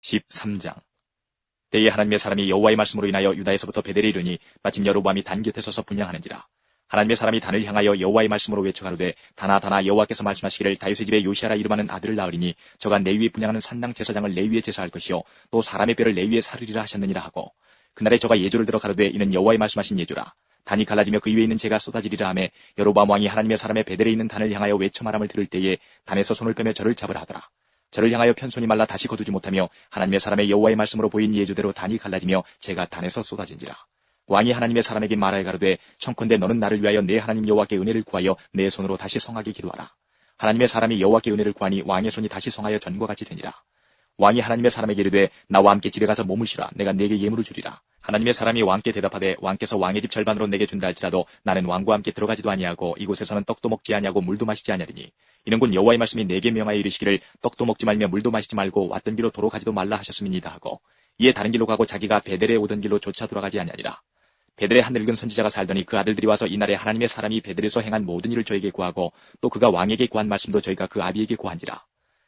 13장. 때에 하나님의 사람이 여호와의 말씀으로 인하여 유다에서부터 베델에 이르니 마침 여로보암이 단 곁에 서서 분향하는지라. 하나님의 사람이 단을 향하여 여호와의 말씀으로 외쳐 가로되 다나 여호와께서 말씀하시기를 다윗의 집에 요시아라 이름하는 아들을 낳으리니 저가 내 위에 분향하는 산당 제사장을 내 위에 제사할 것이요 또 사람의 뼈를 내 위에 사르리라 하셨느니라 하고 그날에 저가 예조를 들어 가로되 이는 여호와의 말씀하신 예조라. 단이 갈라지며 그 위에 있는 재가 쏟아지리라 하매 여로보암 왕이 하나님의 사람의 베델에 있는 단을 향하여 외쳐 말함을 들을 때에 단에서 손을 빼며 저를 잡으라 하더라. 저를 향하여 편손이 말라 다시 거두지 못하며 하나님의 사람의 여호와의 말씀으로 보인 예조대로 단이 갈라지며 재가 단에서 쏟아진지라. 왕이 하나님의 사람에게 말하여 가로되 청컨대 너는 나를 위하여 내 하나님 여호와께 은혜를 구하여 내 손으로 다시 성하게 기도하라. 하나님의 사람이 여호와께 은혜를 구하니 왕의 손이 다시 성하여 전과 같이 되니라. 왕이 하나님의 사람에게 이르되 나와 함께 집에 가서 몸을 쉬라. 내가 네게 예물을 주리라. 하나님의 사람이 왕께 대답하되 왕께서 왕의 집 절반으로 내게 준다 할지라도 나는 왕과 함께 들어가지도 아니하고 이곳에서는 떡도 먹지 아니하고 물도 마시지 아니하리니 이는 곧 여호와의 말씀이 내게 명하여 이르시기를 떡도 먹지 말며 물도 마시지 말고 왔던 길로 돌아가지도 말라 하셨음이니이다 하고 이에 다른 길로 가고 자기가 베델에 오던 길로 조차 돌아가지 아니하니라. 베델에 한 늙은 선지자가 살더니 그 아들들이 와서 이날에 하나님의 사람이 베델에서 행한 모든 일을 저에게 구하고 또 그가 왕에게 구한 말씀도 저희가 그 아비에게 구한지라.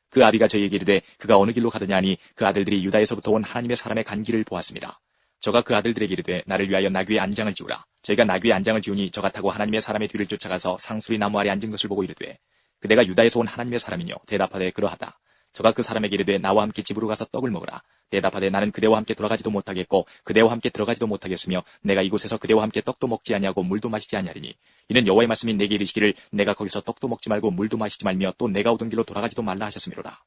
그 아비가 저희에게 이르되 그가 어느 길로 가더냐 하니 그 아들들이 유다에서부터 온 하나님의 사람의 간 길을 보았습니다. 저가 그 아들들에게 이르되 나를 위하여 나귀의 안장을 지우라. 저희가 나귀의 안장을 지우니 저가 타고 하나님의 사람의 뒤를 쫓아가서 상수리 나무 아래 앉은 것을 보고 이르되 그대가 유다에서 온 하나님의 사람이뇨. 대답하되 그러하다. 저가 그 사람에게 이르되 나와 함께 집으로 가서 떡을 먹으라. 대답하되 나는 그대와 함께 돌아가지도 못하겠고 그대와 함께 들어가지도 못하겠으며 내가 이곳에서 그대와 함께 떡도 먹지 아니하고 물도 마시지 아니하리니 이는 여호와의 말씀이 내게 이르시기를 내가 거기서 떡도 먹지 말고 물도 마시지 말며 또 내가 오던 길로 돌아가지도 말라 하셨음이로라.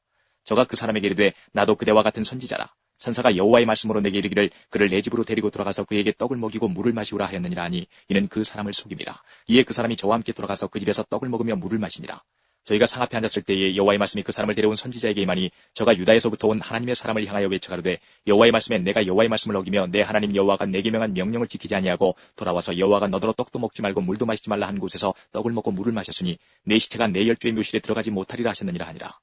저가 그 사람에게 이르되 나도 그대와 같은 선지자라. 천사가 여호와의 말씀으로 내게 이르기를 그를 내 집으로 데리고 돌아가서 그에게 떡을 먹이고 물을 마시우라 하였느니라 하니 이는 그 사람을 속임이라. 이에 그 사람이 저와 함께 돌아가서 그 집에서 떡을 먹으며 물을 마시니라. 저희가 상 앞에 앉았을 때에 여호와의 말씀이 그 사람을 데려온 선지자에게 임하니 저가 유다에서부터 온 하나님의 사람을 향하여 외쳐 가로되 여호와의 말씀에 내가 여호와의 말씀을 어기며 내 하나님 여호와가 내게 명한 명령을 지키지 아니하고 돌아와서 여호와가 너더러 떡도 먹지 말고 물도 마시지 말라 한 곳에서 떡을 먹고 물을 마셨으니 내 시체가 내 열주의 묘실에 들어가지 못하리라 하셨느니라 하니라.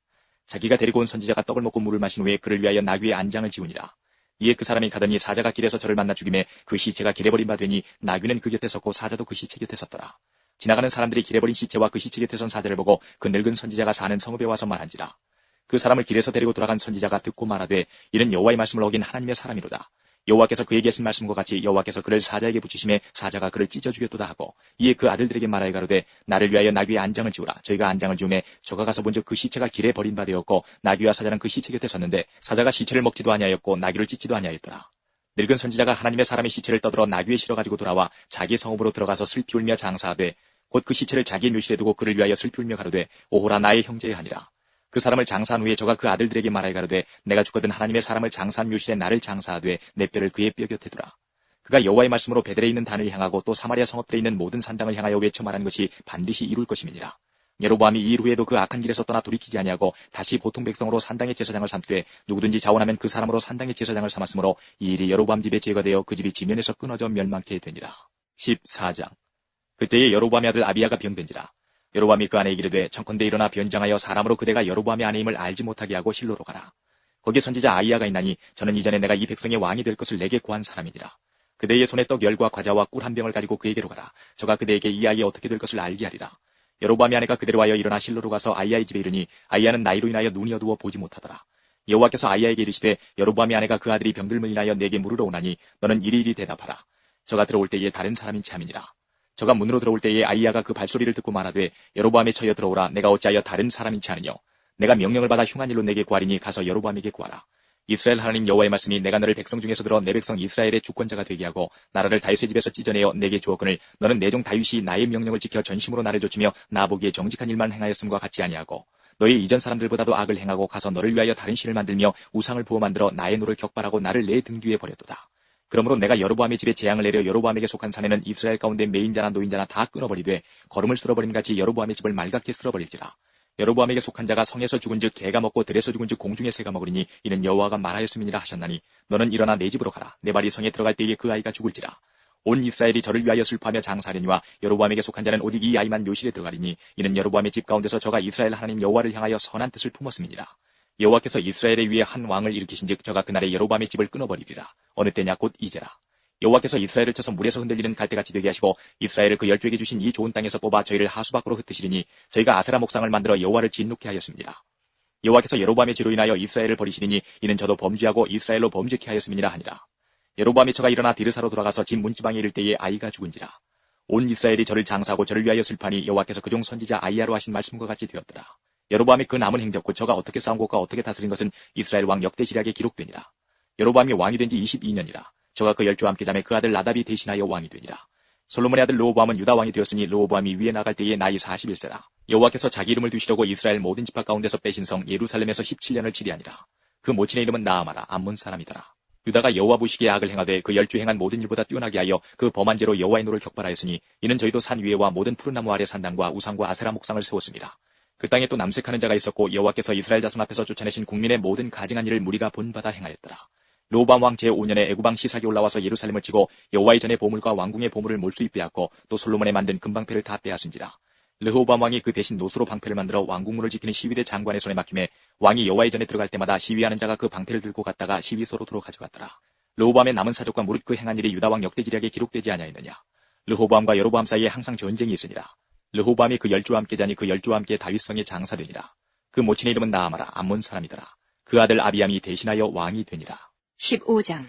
자기가 데리고 온 선지자가 떡을 먹고 물을 마신 후에 그를 위하여 나귀의 안장을 지우니라. 이에 그 사람이 가더니 사자가 길에서 저를 만나 죽임에 그 시체가 길에 버린 바 되니 나귀는 그 곁에 섰고 사자도 그 시체 곁에 섰더라. 지나가는 사람들이 길에 버린 시체와 그 시체 곁에 선 사자를 보고 그 늙은 선지자가 사는 성읍에 와서 말한지라. 그 사람을 길에서 데리고 돌아간 선지자가 듣고 말하되 이는 여호와의 말씀을 어긴 하나님의 사람이로다. 여호와께서 그에게 하신 말씀과 같이 여호와께서 그를 사자에게 붙이심에 사자가 그를 찢어 죽였도다 하고 이에 그 아들들에게 말하여 가로되 나를 위하여 나귀의 안장을 지우라. 저희가 안장을 지우매 저가 가서 본즉 그 시체가 길에 버린 바 되었고 나귀와 사자는 그 시체 곁에 섰는데 사자가 시체를 먹지도 아니하였고 나귀를 찢지도 아니하였더라. 늙은 선지자가 하나님의 사람의 시체를 떠들어 나귀에 실어 가지고 돌아와 자기 성읍으로 들어가서 슬피 울며 장사하되 곧 그 시체를 자기의 묘실에 두고 그를 위하여 슬피 울며 가로되 오호라 나의 형제의 하니라. 그 사람을 장사한 후에 저가 그 아들들에게 말하여 가로되 내가 죽거든 하나님의 사람을 장사한 묘실에 나를 장사하되 내 뼈를 그의 뼈 곁에 두라. 그가 여호와의 말씀으로 베델에 있는 단을 향하고 또 사마리아 성읍들에 있는 모든 산당을 향하여 외쳐 말하는 것이 반드시 이룰 것임이니라. 여로보암이 이 일 후에도 그 악한 길에서 떠나 돌이키지 아니하고 다시 보통 백성으로 산당의 제사장을 삼되 누구든지 자원하면 그 사람으로 산당의 제사장을 삼았으므로 이 일이 여로보암 집에 죄가 되어 그 집이 지면에서 끊어져 멸망케 되니라. 14장. 그때에 여로보암의 아들 아비야가 병든지라. 여로보암이 그 아내에게 이르되 청컨대 일어나 변장하여 사람으로 그대가 여로보암의 아내임을 알지 못하게 하고 실로로 가라. 거기 선지자 아이야가 있나니 저는 이전에 내가 이 백성의 왕이 될 것을 내게 구한 사람이니라. 그대의 손에 떡 열과 과자와 꿀 한 병을 가지고 그에게로 가라. 저가 그대에게 이 아이가 어떻게 될 것을 알게 하리라. 여로보암의 아내가 그대로 하여 일어나 실로로 가서 아이야의 집에 이르니 아이야는 나이로 인하여 눈이 어두워 보지 못하더라. 여호와께서 아이야에게 이르시되 여로보암의 아내가 그 아들이 병들므로 인하여 내게 물으러 오나니 너는 이리이리 대답하라. 저가 들어올 때에 다른 사람인 참이니라. 저가 문으로 들어올 때에 아이야가 그 발소리를 듣고 말하되 여로보암에 처여 들어오라. 내가 어찌하여 다른 사람인지 아느뇨. 내가 명령을 받아 흉한 일로 내게 구하리니 가서 여로보암에게 구하라. 이스라엘 하나님 여호와의 말씀이 내가 너를 백성 중에서 들어 내 백성 이스라엘의 주권자가 되게 하고 나라를 다윗의 집에서 찢어내어 내게 주었거늘 너는 내 종 다윗이 나의 명령을 지켜 전심으로 나를 좇으며 나 보기에 정직한 일만 행하였음과 같지 아니하고 너희 이전 사람들보다도 악을 행하고 가서 너를 위하여 다른 신을 만들며 우상을 부어 만들어 나의 노를 격발하고 나를 내 등 뒤에 버렸도다. 그러므로 내가 여로보암의 집에 재앙을 내려 여로보암에게 속한 사내는 이스라엘 가운데 메인자나 노인자나 다 끊어버리되 거름을 쓸어버린 같이 여로보암의 집을 말갛게 쓸어버릴지라. 여로보암에게 속한 자가 성에서 죽은즉 개가 먹고 들에서 죽은즉 공중의 새가 먹으리니 이는 여호와가 말하였음이니라 하셨나니 너는 일어나 내 집으로 가라. 내 발이 성에 들어갈 때에 그 아이가 죽을지라. 온 이스라엘이 저를 위하여 슬퍼하며 장사하려니와 여로보암에게 속한 자는 오직 이 아이만 묘실에 들어가리니 이는 여로보암의 집 가운데서 저가 이스라엘 하나님 여호와를 향하여 선한 뜻을 품었음이니라. 여호와께서 이스라엘의 위에 한 왕을 일으키신즉 저가 그날에 여로보암의 집을 끊어버리리라. 어느 때냐 곧 이제라. 여호와께서 이스라엘을 쳐서 물에서 흔들리는 갈대같이 되게 하시고 이스라엘을 그 열조에게 주신 이 좋은 땅에서 뽑아 저희를 하수 밖으로 흩으시리니 저희가 아세라 목상을 만들어 여호와를 진노케 하였습니다. 여호와께서 여로보암의 죄로 인하여 이스라엘을 버리시리니 이는 저도 범죄하고 이스라엘로 범죄케 하였음이니라 하니라. 여로보암이 저가 일어나 디르사로 돌아가서 집 문지방에 이를 때에 아이가 죽은지라. 온 이스라엘이 저를 장사하고 저를 위하여 슬퍼하니 여호와께서 그종 선지자 아이야로 하신 말씀과 같이 되었더라. 여로보암이 그 남은 행적고 저가 어떻게 싸운 것과 어떻게 다스린 것은 이스라엘 왕 역대지략에 기록되니라. 여로보암이 왕이 된 지 22년이라. 저가 그 열조와 함께 자매 그 아들 나답이 대신하여 왕이 되니라. 솔로몬의 아들 르호보암은 유다 왕이 되었으니 르호보암이 위에 나갈 때에 나이 41세라. 여호와께서 자기 이름을 두시려고 이스라엘 모든 지파 가운데서 빼신 성 예루살렘에서 17년을 치리하니라. 그 모친의 이름은 나아마라 암몬 사람이더라. 유다가 여호와 보시기에 악을 행하되 그 열주 행한 모든 일보다 뛰어나게 하여 그 범한 죄로 여호와의 노를 격발하였으니 이는 저희도 산 위에와 모든 푸른 나무 아래 산당과 우상과 아세라 목상을 세웠습니다. 그 땅에 또 남색하는 자가 있었고 여호와께서 이스라엘 자손 앞에서 쫓아내신 국민의 모든 가증한 일을 무리가 본받아 행하였더라. 르호보암 왕 제5년에 애굽왕 시삭이 올라와서 예루살렘을 치고 여호와의 전의 보물과 왕궁의 보물을 몰수히 빼앗고 또 솔로몬의 만든 금방패를 다 빼앗은지라. 르호보암 왕이 그 대신 노수로 방패를 만들어 왕궁문을 지키는 시위대 장관의 손에 맡김에 왕이 여호와의 전에 들어갈 때마다 시위하는 자가 그 방패를 들고 갔다가 시위소로 도로 가져갔더라. 르호보암의 남은 사적과 무릇 그 행한 일이 유다 왕 역대지략에 기록되지 아니하였느냐. 르호보암과 여로보암 사이에 항상 전쟁이 있으니라. 르호보암이 그 열주와 함께 자니 그 열주와 함께 다윗성에 장사되니라. 그 모친의 이름은 나아마라 암몬 사람이더라. 그 아들 아비암이 대신하여 왕이 되니라. 15장.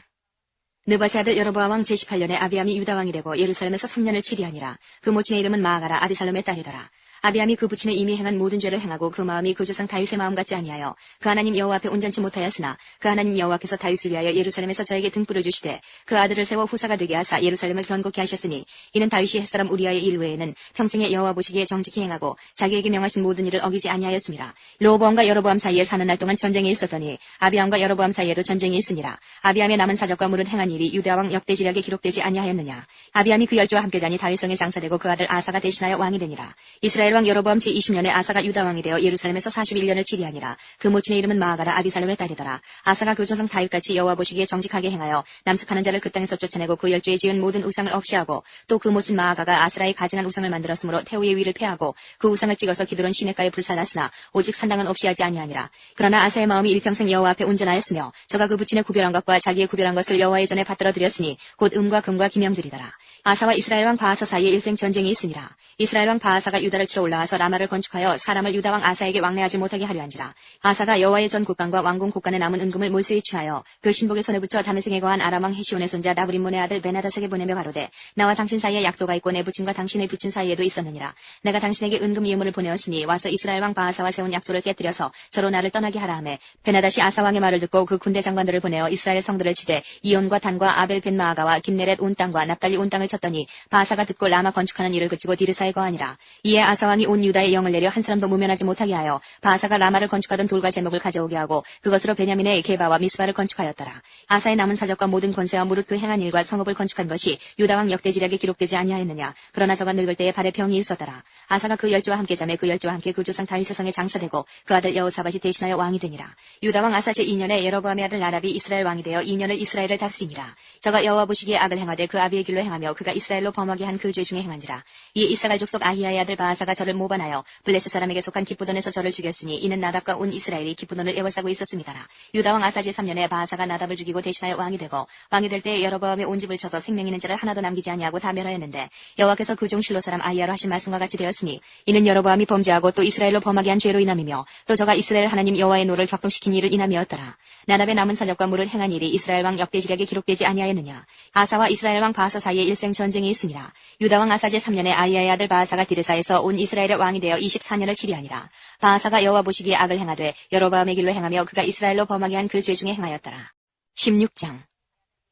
느바세 아들 여로보암 왕 제18년에 아비암이 유다 왕이 되고 예루살렘에서 3년을 치리하니라. 그 모친의 이름은 마아가라 아비살롬의 딸이더라. 아비암이 그 부친의 이미 행한 모든 죄를 행하고 그 마음이 그 조상 다윗의 마음 같지 아니하여 그 하나님 여호와 앞에 온전치 못하였으나 그 하나님 여호와께서 다윗을 위하여 예루살렘에서 저에게 등불을 주시되 그 아들을 세워 후사가 되게 하사 예루살렘을 견고케 하셨으니 이는 다윗이 햇사람 우리아의 일 외에는 평생에 여호와 보시기에 정직히 행하고 자기에게 명하신 모든 일을 어기지 아니하였습니다. 르호보암과 여로보암 사이에 사는 날 동안 전쟁이 있었더니 아비암과 여로보암 사이에도 전쟁이 있으니라. 아비암의 남은 사적과 무릇 행한 일이 유다 왕 역대지략에 기록되지 아니하였느냐. 아비암이 그 열조와 함께 자니 다윗성에 장사되고 그 아들 아사가 대신하여 왕이 되니라. 이스라엘 왕 여로보암 제20년에 아사가 유다 왕이 되어 예루살렘에서 41년을 치리하니라. 그 모친의 이름은 마아가라 아비살롬의 딸이더라. 아사가 그 조상 다윗같이 여호와 보시기에 정직하게 행하여 남색하는 자를 그 땅에서 쫓아내고 그 열조에 지은 모든 우상을 없이하고 또 그 모친 마아가가 아스라의 가증한 우상을 만들었으므로 태우의 위를 패하고 그 우상을 찍어서 기드론 시냇가에 불살랐으나 오직 산당은 없이 하지 아니하니라. 그러나 아사의 마음이 일평생 여호와 앞에 온전하였으며 저가 그 부친의 구별한 것과 자기의 구별한 것을 여호와의 전에 받들어 드렸으니 곧 음과 금과 기명들이더라. 아사와 이스라엘 왕 바하사 사이에 일생 전쟁이 있으니라. 이스라엘 왕 바하사가 유다를 치러 올라와서 라마를 건축하여 사람을 유다 왕 아사에게 왕래하지 못하게 하려 한지라. 아사가 여호와의 전 곳간과 왕궁 곳간에 남은 은금을 몰수히 취하여 그 신복의 손에 붙여 다메섹에 거한 아람 왕 헤시온의 손자 나브림몬의 아들 베나다색에 보내며 가로되 나와 당신 사이에 약조가 있고 내 부친과 당신의 부친 사이에도 있었느니라. 내가 당신에게 은금 예물을 보내었으니 와서 이스라엘 왕 바하사와 세운 약조를 깨뜨려서 저로 나를 떠나게 하라 하매 베나다시 아사 왕의 말을 듣고 그 군대 장관들을 보내어 이스라엘 성들을 치되 이온과 단과 아벨 벤마아가와 긴네렛 온 땅과 납달리 온 땅을 쳤더니 바하사가 듣고 라마 건축하는 일을 그치고 디르사에 거하니라. 이에 아사 왕이 온 유다의 영을 내려 한 사람도 무면하지 못하게 하여 바하사가 라마를 건축하던 돌과 제목을 가져오게 하고 그것으로 베냐민의 게바와 미스바를 건축하였더라. 아사의 남은 사적과 모든 권세와 무릇 그 행한 일과 성읍을 건축한 것이 유다 왕 역대지략에 기록되지 아니하였느냐. 그러나 저가 늙을 때에 발에 병이 있었더라. 아사가 그 열조와 함께 자매 그 열조와 함께 그 조상 다윗의 성에 장사되고 그 아들 여호사밧이 대신하여 왕이 되니라. 유다 왕 아사 제2년에 여로보암의 아들 나답이 이스라엘 왕이 되어 2년을 이스라엘을 다스리니라. 저가 여호와 보시기에 악을 행하되 그 아비의 길로 행하며 그가 이스라엘로 범하게 한 그 죄 중에 행한지라. 이에 이사갈 족속 아히야의 아들 바하사가 저를 모반하여 블레셋 사람에게 속한 기쁘돈에서 저를 죽였으니 이는 나답과 온 이스라엘이 기쁘돈을 애워싸고 있었습니다라. 유다 왕 아사 제3년에 바하사가 나답을 죽이고 대신하여 왕이 되고 왕이 될 때에 여로보암의 온 집을 쳐서 생명 있는 자를 하나도 남기지 아니하고 다 멸하였는데 여호와께서 그 종 실로 사람 아히야로 하신 말씀과 같이 되었으니 이는 여로보암이 범죄하고 또 이스라엘로 범하게 한 죄로 인함이며 또 저가 이스라엘 하나님 여호와의 노를 격동시킨 일을 인함이었더라. 나답의 남은 사적과 무릇 행한 일이 이스라엘 왕 역대지략에 기록되지 아니하였느냐. 아사와 이스라엘 왕 바하사 사이에 일생 전쟁이 있으니라. 유다 왕 아사 제3년에 아히야의 아들 바하사가 디르사에서 온 이스라엘의 왕이 되어 24년을 치리하니라. 바하사가 여호와 보시기에 악을 행하되 여로보암의 길로 행하며 그가 이스라엘로 범하게 한 그 죄 중에 행하였더라. 16장.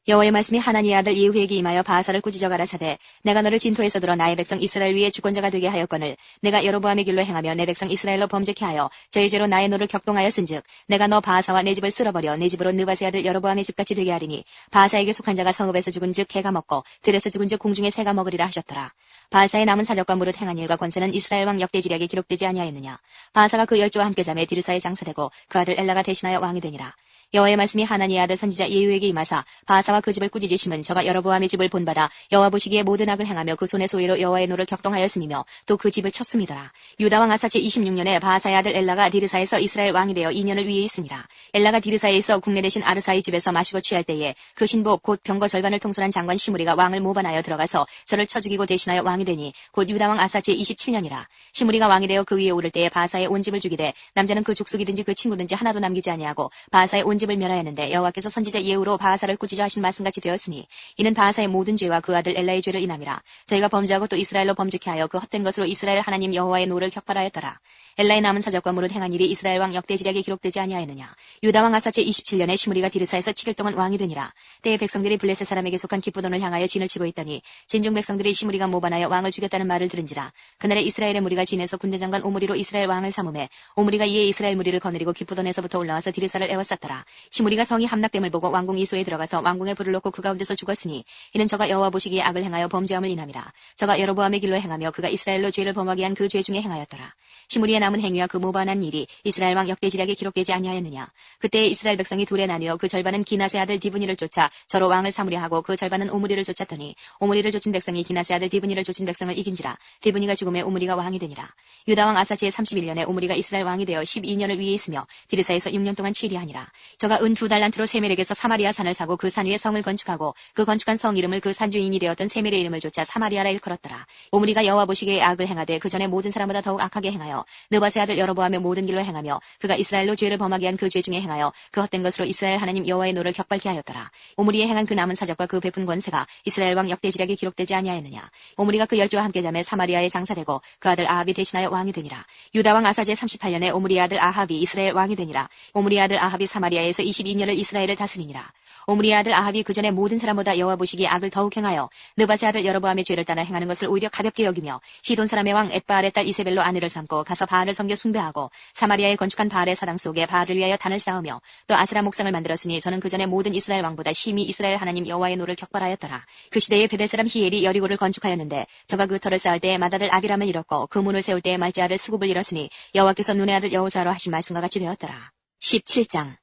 여호와의 말씀이 하나니의 아들 예후에게 임하여 바하사를 꾸짖어 가라사대 내가 너를 진토에서 들어 나의 백성 이스라엘 위에 주권자가 되게 하였거늘 내가 여로보암의 길로 행하며 내 백성 이스라엘로 범죄케 하여 저의 죄로 나의 노를 격동하였은즉 내가 너 바하사와 내 집을 쓸어버려 내 집으로 느바세 아들 여로보암의 집같이 되게 하리니 바하사에게 속한 자가 성읍에서 죽은즉 개가 먹고 들에서 죽은즉 공중에 새가 먹으리라 하셨더라. 바하사의 남은 사적과 무릇 행한 일과 권세는 이스라엘 왕 역대지략에 기록되지 아니하였느냐. 바하사가 그 열조와 함께 자매 디르사에 장사되고 그 아들 엘라가 대신하여 왕이 되니라. 여호와의 말씀이 하나니의 아들 선지자 예후에게 임하사 바하사와 그 집을 꾸짖으심은 저가 여로보암의 집을 본받아 여호와 보시기에 모든 악을 행하며 그 손의 소위로 여호와의 노를 격동하였음이며 또 그 집을 쳤음이더라. 유다 왕 아사 제26년에 바하사의 아들 엘라가 디르사에서 이스라엘 왕이 되어 2년을 위에 있으니라. 엘라가 디르사에 있어 국내 대신 아르사의 집에서 마시고 취할 때에 그 신복 곧 병거 절반을 통솔한 장관 시므리가 왕을 모반하여 들어가서 저를 쳐 죽이고 대신하여 왕이 되니 곧 유다 왕 아사 제27년이라. 시므리가 왕이 되어 그 위에 오를 때에 바하사의 온 집을 죽이되 남자는 그 족속이든지 그 친구든지 하나도 남기지 아니하고 바하사의 온 집을 멸하였는데 여호와께서 선지자 예후로 바하사를 꾸짖어 하신 말씀같이 되었으니 이는 바하사의 모든 죄와 그 아들 엘라의 죄를 인함이라. 저희가 범죄하고 또 이스라엘로 범죄케 하여 그 헛된 것으로 이스라엘 하나님 여호와의 노를 격발하였더라. 엘라의 남은 사적과 무릇 행한 일이 이스라엘 왕 역대지략에 기록되지 아니하였느냐. 유다 왕 아사 제27년에 시므리가 디르사에서 7일 동안 왕이 되니라. 때에 백성들이 블레셋 사람에게 속한 기브돈을 향하여 진을 치고 있더니 진중 백성들이 시므리가 모반하여 왕을 죽였다는 말을 들은지라. 그날에 이스라엘의 무리가 진에서 군대장관 오므리로 이스라엘 왕을 삼음해 오므리가 이에 이스라엘 무리를 거느리고 기브돈에서부터 올라와서 디르사를 에워쌌더라. 시므리가 성이 함락됨을 보고 왕궁 이소에 들어가서 왕궁에 불을 놓고 그 가운데서 죽었으니 이는 저가 여호와 보시기에 악을 행하여 범죄함을 인함이라. 저가 여로보암의 길로 행하며 그가 이스라엘로 죄를 범하게 한 그 죄 중에 행하였더라. 시므리의 남은 행위와 그 모반한 일이 이스라엘 왕 역대지략에 기록되지 아니하였느냐. 그때에 이스라엘 백성이 둘에 나뉘어 그 절반은 기나세 아들 디브니를 쫓아 저로 왕을 삼으려 하고 그 절반은 오므리를 쫓았더니 오므리를 쫓은 백성이 기나세 아들 디브니를 쫓은 백성을 이긴지라. 디브니가 죽음에 오므리가 왕이 되니라. 유다 왕 아사 제31년에 오므리가 이스라엘 왕이 되어 12년을 위에 있으며 디르사에서 6년 동안 치리하니라. 저가 은 2달란트로 세멜에게서 사마리아 산을 사고 그 산 위에 성을 건축하고 그 건축한 성 이름을 그 산 주인이 되었던 세멜의 이름을 쫓아 사마리아라 일컬었더라. 오므리가 여호와 보시기에 악을 행하되 그 전에 모든 사람보다 더욱 악하게 행하여 느바세 아들 여로보암의 모든 길로 행하며 그가 이스라엘로 죄를 범하게 한 그 죄 중에 행하여 그 헛된 것으로 이스라엘 하나님 여호와의 노를 격발케 하였더라. 오므리의 행한 그 남은 사적과 그 베푼 권세가 이스라엘 왕 역대지략에 기록되지 아니하였느냐. 오므리가 그 열조와 함께 잠에 사마리아에 장사되고 그 아들 아합이 대신하여 왕이 되니라. 유다 왕 아사 제38년에 오므리의 아들 아합이 이스라엘 왕이 되니라. 오므리의 아들 아합이 사마리아에서 22년을 이스라엘을 다스리니라. 오므리의 아들 아합이 그 전에 모든 사람보다 여호와 보시기에 악을 더욱 행하여 느바세 아들 여로보암의 죄를 따라 행하는 것을 오히려 가볍게 여기며 시돈 사람의 왕 엣바알의 딸 이세벨로 아내를 삼고 가서 바알을 섬겨 숭배하고 사마리아에 건축한 바알의 사당 속에 바알을 위하여 단을 쌓으며 또 아세라 목상을 만들었으니 저는 그 전에 모든 이스라엘 왕보다 심히 이스라엘 하나님 여호와의 노를 격발하였더라. 그 시대에 베델 사람 히엘이 여리고를 건축하였는데 저가 그 터를 쌓을 때에 맏아들 아비람을 잃었고 그 문을 세울 때에 말째 아들 수굽을 잃었으니 여호와께서 눈의 아들 여호사로 하신 말씀과 같이 되었더라. 17장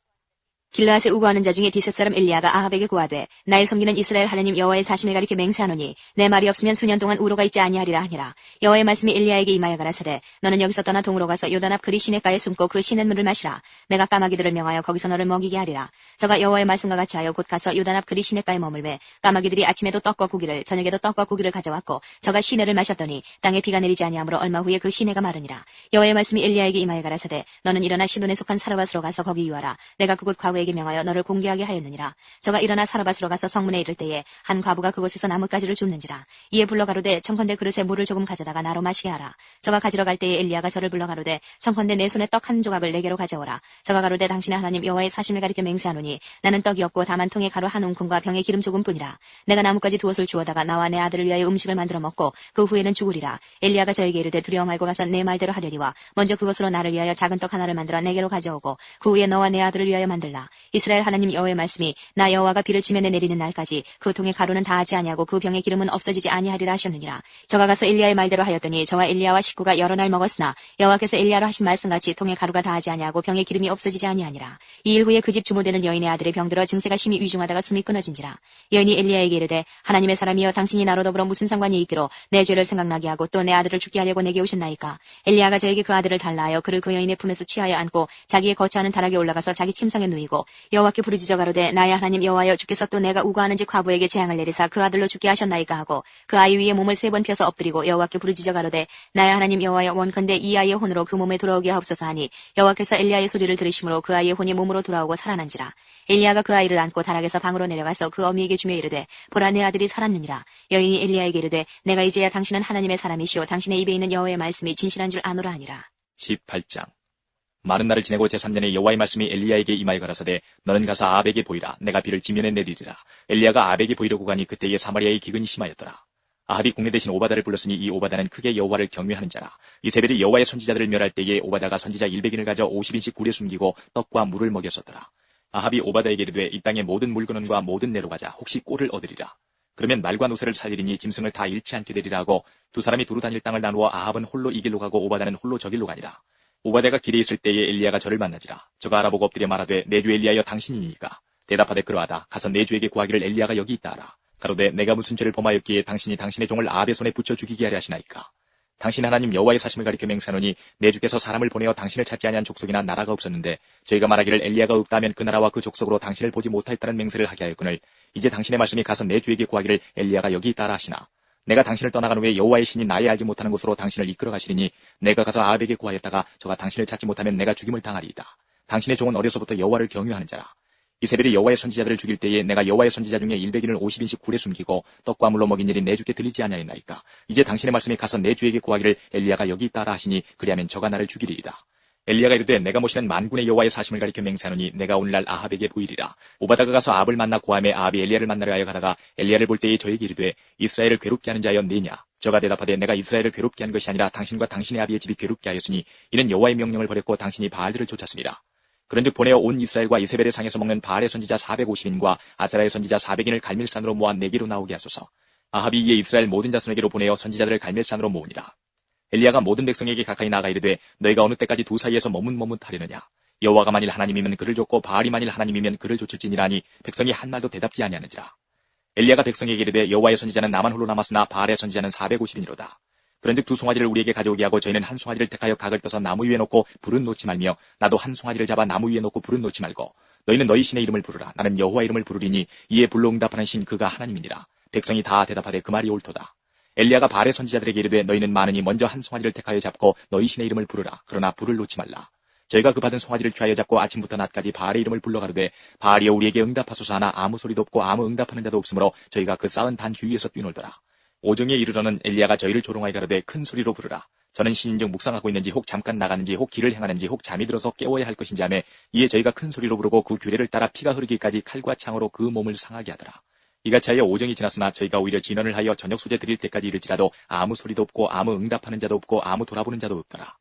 길르앗에 우거하는 자 중에 디셉 사람 엘리야가 아합에게 고하되 나의 섬기는 이스라엘 하나님 여호와의 사심을 가리켜 맹세하노니 내 말이 없으면 수년 동안 우로가 있지 아니하리라 하니라. 여호와의 말씀이 엘리야에게 임하여 가라사대 너는 여기서 떠나 동으로 가서 요단 앞 그리 시냇가에 숨고 그 시냇물을 마시라. 내가 까마귀들을 명하여 거기서 너를 먹이게 하리라. 저가 여호와의 말씀과 같이 하여 곧 가서 요단 앞 그리 시냇가에 머물매 까마귀들이 아침에도 떡과 고기를 저녁에도 떡과 고기를 가져왔고 저가 시내를 마셨더니 땅에 비가 내리지 아니하므로 얼마 후에 그 시내가 마르니라. 여호와의 말씀이 엘리야에게 임하여 가라사대 너는 일어나 시돈에 속한 사르밧으로 가서 거기 유하라. 내가 그곳 과부에게 명하여 너를 공개하게 하였느니라. 저가 일어나 사르밧으로 가서 성문에 이를 때에 한 과부가 그곳에서 나뭇가지를 줍는지라. 이에 불러 가로되 청컨대 그릇에 물을 조금 가져다가 나로 마시게 하라. 저가 가지러 갈 때에 엘리야가 저를 불러 가로되 청컨대 내 손에 떡 한 조각을 내게로 가져오라. 저가 가로되 당신의 하나님 여호와의 사심을 가리켜 맹세하노니 나는 떡이 없고 다만 통에 가루 한 웅큼과 병에 기름 조금뿐이라. 내가 나뭇가지 두엇을 주워다가 나와 내 아들을 위하여 음식을 만들어 먹고 그 후에는 죽으리라. 엘리야가 저에게 이르되 두려워 말고 가서 내 말대로 하려니와 먼저 그것으로 나를 위하여 작은 떡 하나를 만들어 내게로 가져오고 그 후에 너와 내 아들을 위하여 만들라. 이스라엘 하나님 여호와의 말씀이 나 여호와가 비를 지면에 내리는 날까지 그 통에 가루는 다하지 아니하고 그 병의 기름은 없어지지 아니하리라 하셨느니라. 저가 가서 엘리야의 말대로 하였더니 저와 엘리야와 식구가 여러 날 먹었으나 여호와께서 엘리야로 하신 말씀같이 통에 가루가 다하지 아니하고 병의 기름이 없어지지 아니하니라. 이 일 후에 그 집 주모되는 여인의 아들의 병들어 증세가 심히 위중하다가 숨이 끊어진지라. 여인이 엘리야에게 이르되 하나님의 사람이여 당신이 나로 더불어 무슨 상관이 있기로 내 죄를 생각나게 하고 또 내 아들을 죽게 하려고 내게 오셨나이까. 엘리야가 저에게 그 아들을 달라 하여 그를 그 여인의 품에서 취하여 안고 자기의 거처하는 다락에 올라가서 자기 침상에 누이고 여호와께 부르짖어 가로되 나의 하나님 여호와여 주께서 또 내가 우거하는 집 과부에게 재앙을 내리사 그 아들로 죽게 하셨나이까 하고 그 아이 위에 몸을 3번 펴서 엎드리고 여호와께 부르짖어 가로되 나의 하나님 여호와여 원컨대 이 아이의 혼으로 그 몸에 돌아오게 하옵소서 하니 여호와께서 엘리야의 소리를 들으심으로 그 아이의 혼이 몸으로 돌아오고 살아난지라. 엘리야가 그 아이를 안고 다락에서 방으로 내려가서 그 어미에게 주며 이르되 보라 내 아들이 살았느니라. 여인이 엘리야에게 이르되 내가 이제야 당신은 하나님의 사람이시오 당신의 입에 있는 여호와의 말씀이 진실한 줄 아노라 하니라. 18장 마른 날을 지내고 제3년에 여호와의 말씀이 엘리야에게 임하여 가라사대 너는 가서 아합에게 보이라. 내가 비를 지면에 내리리라. 엘리야가 아합에게 보이려고 가니 그때에 사마리아의 기근이 심하였더라. 아합이 국내 대신 오바다를 불렀으니 이 오바다는 크게 여호와를 경외하는 자라. 이세벨이 여호와의 선지자들을 멸할 때에 오바다가 선지자 100인을 가져 50인씩 굴에 숨기고 떡과 물을 먹였었더라. 아합이 오바다에게 이르되 이 땅의 모든 물건원과 모든 내로 가자. 혹시 꼴을 얻으리라. 그러면 말과 노새를 살리리니 짐승을 다 잃지 않게 되리라 하고 두 사람이 두루 다닐 땅을 나누어 아합은 홀로 이 길로 가고 오바다는 홀로 저 길로 가니라. 오바댜가 길에 있을 때에 엘리야가 저를 만나지라. 저가 알아보고 엎드려 말하되 내 주 엘리야여 당신이니까. 대답하되 그러하다. 가서 내 주에게 구하기를 엘리야가 여기 있다 하라. 가로되 내가 무슨 죄를 범하였기에 당신이 당신의 종을 아합의 손에 붙여 죽이게 하려 하시나이까. 당신 하나님 여호와의 사심을 가리켜 맹세하노니 내 주께서 사람을 보내어 당신을 찾지 아니한 족속이나 나라가 없었는데 저희가 말하기를 엘리야가 없다 하면 그 나라와 그 족속으로 당신을 보지 못하였다는 맹세를 하게 하였거늘 이제 당신의 말씀이 가서 내 주에게 구하기를 엘리야가 여기 있다 하라 하시나. 내가 당신을 떠나간 후에 여호와의 신이 나의 알지 못하는 곳으로 당신을 이끌어 가시리니 내가 가서 아합에게 구하였다가 저가 당신을 찾지 못하면 내가 죽임을 당하리이다. 당신의 종은 어려서부터 여호와를 경유하는 자라. 이세벨이 여호와의 선지자들을 죽일 때에 내가 여호와의 선지자 중에 100인을 50인씩 굴에 숨기고 떡과 물로 먹인 일이 내 주께 들리지 아니하였나이까. 이제 당신의 말씀이 가서 내 주에게 구하기를 엘리야가 여기 있다 하라 하시니 그리하면 저가 나를 죽이리이다. 엘리야가 이르되 내가 모시는 만군의 여호와의 사심을 가리켜 맹세하노니 내가 오늘날 아합에게 보이리라. 오바다가 가서 아합을 만나 고함에 아합이 엘리야를 만나려 하여 가다가 엘리야를 볼 때에 저에게 이르되 이스라엘을 괴롭게 하는 자여 네냐. 저가 대답하되 내가 이스라엘을 괴롭게 한 것이 아니라 당신과 당신의 아비의 집이 괴롭게 하였으니 이는 여호와의 명령을 버렸고 당신이 바알들을 쫓았습니다. 그런즉 보내어 온 이스라엘과 이세벨의 상에서 먹는 바알의 선지자 450인과 아세라의 선지자 400인을 갈멜산으로 모아 내게로 나오게 하소서. 아합이 이에 이스라엘 모든 자손에게로 보내어 선지자들을 갈멜산으로 모으니라. 엘리야가 모든 백성에게 가까이 나가 이르되 너희가 어느 때까지 두 사이에서 머뭇머뭇하려느냐. 여호와가 만일 하나님이면 그를 쫓고 바알이 만일 하나님이면 그를 쫓을지니라니 백성이 한 말도 대답지 아니하는지라. 엘리야가 백성에게 이르되 여호와의 선지자는 나만 홀로 남았으나 바알의 선지자는 450인이로다. 그런즉 두 송아지를 우리에게 가져오게 하고 저희는 한 송아지를 택하여 각을 떠서 나무 위에 놓고 불은 놓지 말며 나도 한 송아지를 잡아 나무 위에 놓고 불은 놓지 말고 너희는 너희 신의 이름을 부르라. 나는 여호와 이름을 부르리니 이에 불로 응답하는 신 그가 하나님이니라. 백성이 다 대답하되 그 말이 옳도다. 엘리야가 바알의 선지자들에게 이르되 너희는 많으니 먼저 한 송아지를 택하여 잡고 너희 신의 이름을 부르라. 그러나 불을 놓지 말라. 저희가 그 받은 송아지를 취하여 잡고 아침부터 낮까지 바알의 이름을 불러 가르되 바알이여 우리에게 응답하소서 하나 아무 소리도 없고 아무 응답하는 자도 없으므로 저희가 그 쌓은 단 주위에서 뛰놀더라. 오정에 이르러는 엘리야가 저희를 조롱하여 가르되 큰 소리로 부르라. 저는 신인즉 묵상하고 있는지 혹 잠깐 나가는지 혹 길을 행하는지 혹 잠이 들어서 깨워야 할 것인지 하매 이에 저희가 큰 소리로 부르고 그 규례를 따라 피가 흐르기까지 칼과 창으로 그 몸을 상하게 하더라. 이같이 하여 오정이 지났으나 저희가 오히려 진언을 하여 저녁 소재 드릴 때까지 이를지라도 아무 소리도 없고 아무 응답하는 자도 없고 아무 돌아보는 자도 없더라.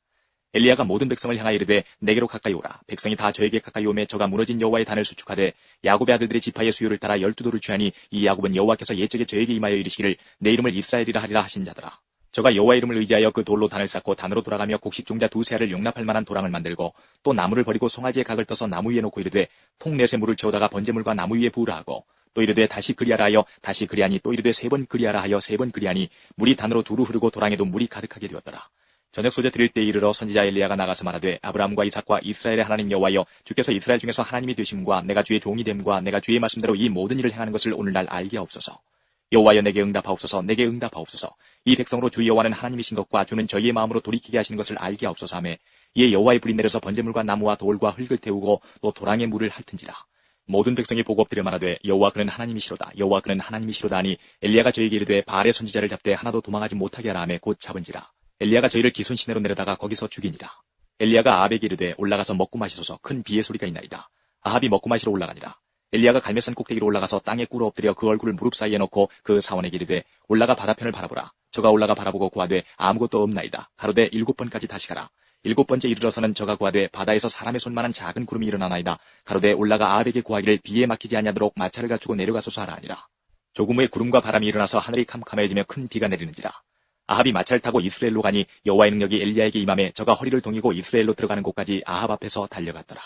엘리야가 모든 백성을 향하여 이르되 내게로 가까이 오라. 백성이 다 저에게 가까이 오매 저가 무너진 여호와의 단을 수축하되 야곱의 아들들의 지파의 수요를 따라 12도를 취하니 이 야곱은 여호와께서 옛적에 저에게 임하여 이르시기를 내 이름을 이스라엘이라 하리라 하신 자더라. 저가 여호와 이름을 의지하여 그 돌로 단을 쌓고 단으로 돌아가며 곡식 종자 두세 알을 용납할 만한 도랑을 만들고 또 나무를 버리고 송아지의 각을 떠서 나무 위에 놓고 이르되 통넷에 물을 채우다가 번제물과 나무 위에 부으라 하고 또 이르되 다시 그리하라 하여 다시 그리하니 또 이르되 3번 그리하라 하여 3번 그리하니 물이 단으로 두루 흐르고 도랑에도 물이 가득하게 되었더라. 저녁 소재 드릴 때 이르러 선지자 엘리야가 나가서 말하되 아브라함과 이삭과 이스라엘의 하나님 여호와여 주께서 이스라엘 중에서 하나님이 되심과 내가 주의 종이 됨과 내가 주의 말씀대로 이 모든 일을 행하는 것을 오늘날 알게 하옵소서. 여호와여 내게 응답하옵소서. 내게 응답하옵소서. 이 백성으로 주 여호와는 하나님이신 것과 주는 저희의 마음으로 돌이키게 하시는 것을 알게 하옵소서 하매 이에 여호와의 불이 내려서 번제물과 나무와 돌과 흙을 태우고 또 도랑에 물을 핥은지라. 모든 백성이 보고 엎드려 말하되 여호와 그는 하나님이시로다. 여호와 그는 하나님이시로다 하니 엘리야가 저에게 이르되 바알의 선지자를 잡되 하나도 도망하지 못하게 하라 하매 곧 잡은지라. 엘리야가 저희를 기손 시내로 내려다가 거기서 죽이니라. 엘리야가 아합에게 이르되 올라가서 먹고 마시소서. 큰 비의 소리가 있나이다. 아합이 먹고 마시러 올라가니라. 엘리야가 갈멜산 꼭대기로 올라가서 땅에 꿇어 엎드려 그 얼굴을 무릎 사이에 넣고 그 사원에게 이르되 올라가 바다편을 바라보라. 저가 올라가 바라보고 구하되 아무것도 없나이다. 가로되 7번까지 다시 가라. 7번째 이르러서는 저가 구하되 바다에서 사람의 손만한 작은 구름이 일어나나이다. 가로되 올라가 아합에게 구하기를 비에 막히지 아니하도록 마차를 갖추고 내려가소서 하라 하니라. 조금 후에 구름과 바람이 일어나서 하늘이 캄캄해지며 큰 비가 내리는지라. 아합이 마차를 타고 이스라엘로 가니 여호와의 능력이 엘리야에게 임하매 저가 허리를 동이고 이스라엘로 들어가는 곳까지 아합 앞에서 달려갔더라.